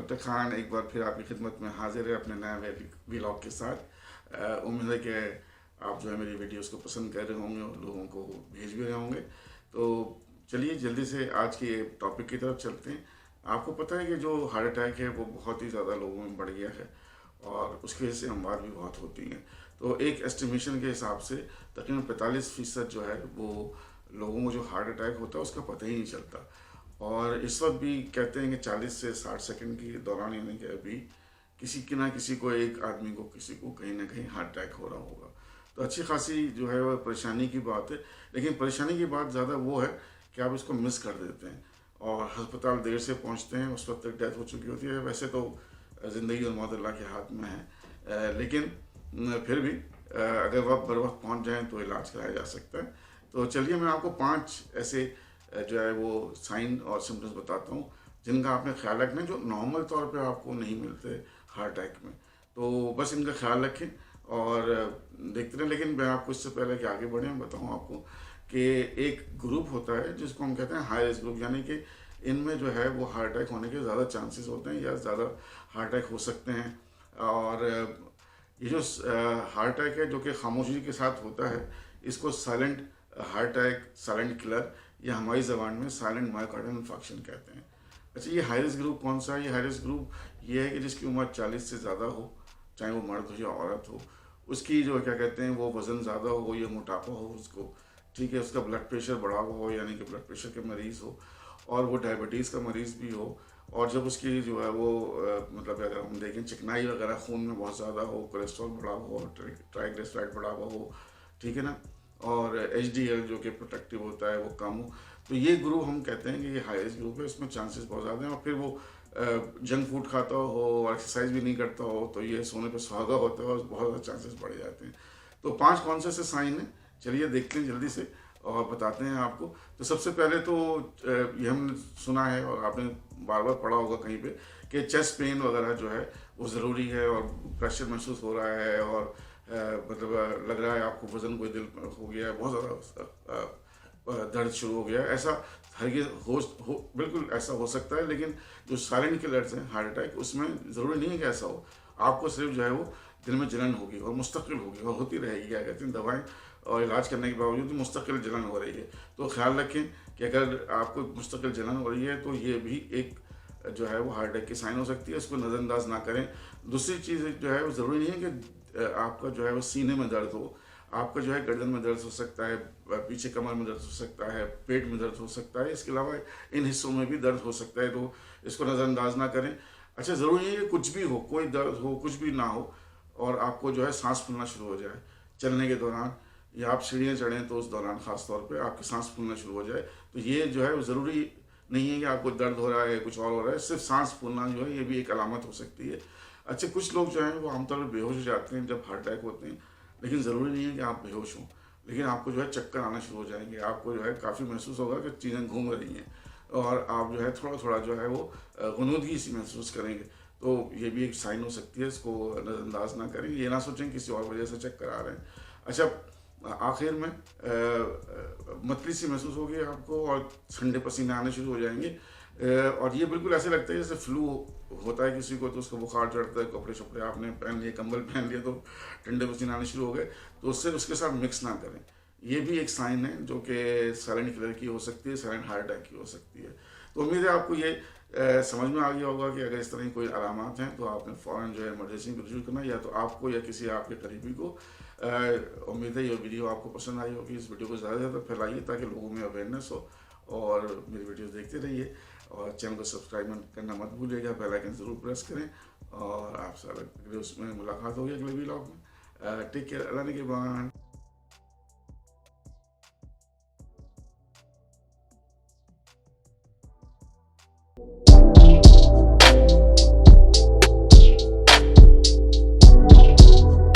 Doctor Khan एक बार फिर आपकी खिदमत में हाजिर है अपने नए व्लॉग के साथ। उम्मीद है कि आप जो है मेरी वीडियोस को पसंद कर रहे होंगे और लोगों को भेज भी रहे होंगे। तो चलिए जल्दी से आज के टॉपिक की तरफ चलते हैं। आपको पता है कि जो हार्ट अटैक है वो बहुत ही ज़्यादा लोगों में बढ़ गया है और उसकी वजह से अमवात भी बहुत होती हैं। तो एक एस्टिमेशन के हिसाब से तकरीबन 45% जो है वो लोगों को जो हार्ट अटैक होता है उसका पता ही नहीं चलता। और इस वक्त भी कहते हैं कि 40 से 60 सेकंड के दौरान यानी कि अभी किसी के ना किसी को, एक आदमी को, किसी को कहीं ना कहीं हार्ट अटैक हो रहा होगा। तो अच्छी खासी जो है वह परेशानी की बात है। लेकिन परेशानी की बात ज़्यादा वो है कि आप इसको मिस कर देते हैं और अस्पताल देर से पहुंचते हैं, उस वक्त तक डेथ हो चुकी होती है। वैसे तो ज़िंदगी और मौत अल्लाह के हाथ में है, लेकिन फिर भी अगर वक्त बर वक्त पहुँच जाएँ तो इलाज कराया जा सकता है। तो चलिए मैं आपको 5 ऐसे जो है वो साइन और सिम्टम्स बताता हूँ जिनका आपने ख्याल रखना है, जो नॉर्मल तौर पे आपको नहीं मिलते हार्ट अटैक में। तो बस इनका ख्याल रखें और देखते रहें। लेकिन मैं आपको इससे पहले कि आगे बढ़ें मैं बताऊँ आपको कि एक ग्रुप होता है जिसको हम कहते हैं हाई रिस्क ग्रुप, यानी कि इनमें जो है वो हार्ट अटैक होने के ज़्यादा चांसेस होते हैं या ज़्यादा हार्ट अटैक हो सकते हैं। और ये जो हार्ट अटैक है जो कि खामोशी के साथ होता है, इसको silent heart attack, silent killer या हमारी ज़बान में साइलेंट मायोकार्डियल इन्फार्क्शन कहते हैं। अच्छा, ये हाई रिस्क ग्रुप कौन सा है? ये हाई रिस्क ग्रुप ये है कि जिसकी उम्र 40 से ज़्यादा हो, चाहे वो मर्द हो या औरत हो, उसकी जो क्या कहते हैं वो वज़न ज़्यादा हो या मोटापा हो उसको, ठीक है, उसका ब्लड प्रेशर बढ़ा हुआ हो यानी कि ब्लड प्रेशर के मरीज़ हो, और वो डायबिटीज़ का मरीज़ भी हो, और जब उसकी जो है वो मतलब अगर हम देखें चिकनाई वगैरह खून में बहुत ज़्यादा हो, कोलेस्ट्रॉल बढ़ा हुआ हो, ट्राइग्लिसराइड बढ़ा हुआ हो, ठीक है ना, और HDL जो कि प्रोटेक्टिव होता है वो कम हो, तो ये ग्रुप हम कहते हैं कि ये हाई रिस्क ग्रुप है। इसमें चांसेस बहुत ज़्यादा हैं। और फिर वो जंक फूड खाता हो और एक्सरसाइज भी नहीं करता हो तो ये सोने पे सुहागा होता है और बहुत ज़्यादा चांसेस बढ़ जाते हैं। तो 5 कौन से साइन हैं, चलिए देखते हैं जल्दी से और बताते हैं आपको। तो सबसे पहले तो ये हमने सुना है और आपने बार बार पढ़ा होगा कहीं पे कि चेस्ट पेन वगैरह जो है वो ज़रूरी है और प्रेशर महसूस हो रहा है और मतलब लग रहा है आपको वज़न कोई दिल हो गया है, बहुत ज़्यादा दर्द शुरू हो गया है, ऐसा हरगिज़ हो बिल्कुल ऐसा हो सकता है। लेकिन जो साइलेंट किलर्स हैं हार्ट अटैक, उसमें ज़रूरी नहीं है कि ऐसा हो। आपको सिर्फ जो है वो दिल में जलन होगी और मुस्तकिल होगी और होती रहेगी, क्या कहते हैं, दवाएं और इलाज करने के बावजूद मुस्तकिल जलन हो रही है। तो ख्याल रखें कि अगर आपको मुस्तकिल जलन हो रही है तो ये भी एक जो है वो हार्ट अटैक की साइन हो सकती है, इसको नज़रअंदाज ना करें। दूसरी चीज़ जो है वो ज़रूरी नहीं है कि आपका जो है वो सीने में दर्द हो, आपका जो है गर्दन में दर्द हो सकता है, पीछे कमर में दर्द हो सकता है, पेट में दर्द हो सकता है, इसके अलावा इन हिस्सों में भी दर्द हो सकता है, तो इसको नज़रअंदाज ना करें। अच्छा, ज़रूरी नहीं है कि कुछ भी हो, कोई दर्द हो, कुछ भी ना हो और आपको जो है सांस फूलना शुरू हो जाए चलने के दौरान, या आप सीढ़ियाँ चढ़ें तो उस दौरान ख़ास तौर पे आपकी सांस फूलना शुरू हो जाए, तो ये जो है ज़रूरी नहीं है कि आपको दर्द हो रहा है, कुछ और हो रहा है, सिर्फ सांस फूलना जो है ये भी एक अलामत हो सकती है। अच्छा, कुछ लोग जो हैं वो आमतौर पर बेहोश हो जाते हैं जब हार्ट अटैक होते हैं, लेकिन ज़रूरी नहीं है कि आप बेहोश हों, लेकिन आपको जो है चक्कर आना शुरू हो जाएंगे, आपको जो है काफ़ी महसूस होगा कि चीज़ें घूम रही हैं और आप जो है थोड़ा थोड़ा जो है वो गुनूदगी सी महसूस करेंगे। तो ये भी एक साइन हो सकती है, इसको नज़रअंदाज ना करें, ये ना सोचें किसी और वजह से चक्कर आ रहे हैं। अच्छा, आखिर में मतली सी महसूस होगी आपको और ठंडे पसीने आने शुरू हो जाएंगे, और ये बिल्कुल ऐसे लगता है जैसे फ्लू होता है किसी को, तो उसको बुखार चढ़ता है, कपड़े शपड़े आपने पहन लिए, कंबल पहन लिए तो ठंडे पसीने आने शुरू हो गए, तो उससे उसके साथ मिक्स ना करें। ये भी एक साइन है जो कि साइलेंट किलर की हो सकती है, साइलेंट हार्ट अटैक की हो सकती है। तो उम्मीद है आपको ये समझ में आ गया होगा कि अगर इस तरह की कोई अलामात हैं तो आपने फ़ौरन जो है इमरजेंसी में रजू करना, या तो आपको या किसी आपके करीबी को। उम्मीद है ये वीडियो आपको पसंद आई होगी। इस वीडियो को ज़्यादा से ज़्यादा फैलाइए ताकि लोगों में अवेयरनेस हो, और मेरी वीडियोस देखते रहिए और चैनल को सब्सक्राइब करना मत भूलिएगा, बेल आइकन ज़रूर प्रेस करें, और आपसे अगले उसमें मुलाकात होगी अगले व्लॉग में। टेक केयर, अल्लाह ने के बाद।